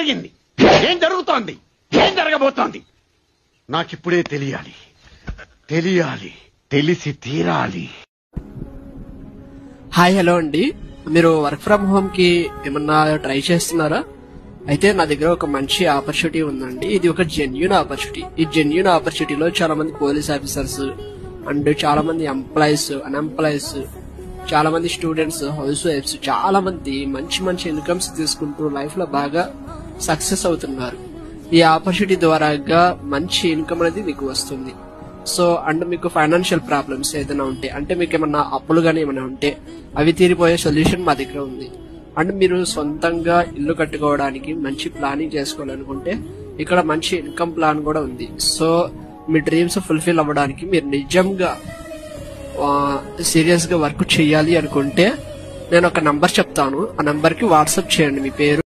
జరిగింది, ఏం జరుగుతోంది, ఏం జరగబోతోంది నాకిప్పుడే తెలియాలి. తెలిసి తీరాలి. హాయ్, హలో అండి. మీరు వర్క్ ఫ్రమ్ హోమ్ కి ఏమన్నా ట్రై చేస్తున్నారా? అయితే నా దగ్గర ఒక మంచి ఆపర్చునిటీ ఉందండి. ఇది ఒక జెన్యూన్ ఆపర్చునిటీ. ఈ జెన్యూన్ ఆపర్చునిటీలో చాలా మంది పోలీస్ ఆఫీసర్స్ అండ్ చాలా మంది ఎంప్లాయీస్, అన్ఎంప్లాయీస్, చాలా మంది స్టూడెంట్స్, హౌస్ వైఫ్స్, చాలా మంది మంచి ఇన్కమ్స్ తీసుకుంటూ లైఫ్ లో బాగా సక్సెస్ అవుతున్నారు. ఈ ఆపర్చునిటీ ద్వారాగా మంచి ఇన్కమ్ అనేది మీకు వస్తుంది. సో అండ్ మీకు ఫైనాన్షియల్ ప్రాబ్లమ్స్ ఏదైనా ఉంటే, అంటే మీకు ఏమన్నా అప్పులు గానీ ఏమైనా ఉంటే అవి తీరిపోయే సొల్యూషన్ మా దగ్గర ఉంది. అండ్ మీరు సొంతంగా ఇల్లు కట్టుకోవడానికి మంచి ప్లానింగ్ చేసుకోవాలనుకుంటే ఇక్కడ మంచి ఇన్కమ్ ప్లాన్ కూడా ఉంది. సో మీ డ్రీమ్స్ ఫుల్ఫిల్ అవ్వడానికి మీరు నిజంగా సీరియస్ గా వర్క్ చేయాలి అనుకుంటే నేను ఒక నంబర్ చెప్తాను. ఆ నంబర్ కి వాట్సాప్ చేయండి మీ పేరు,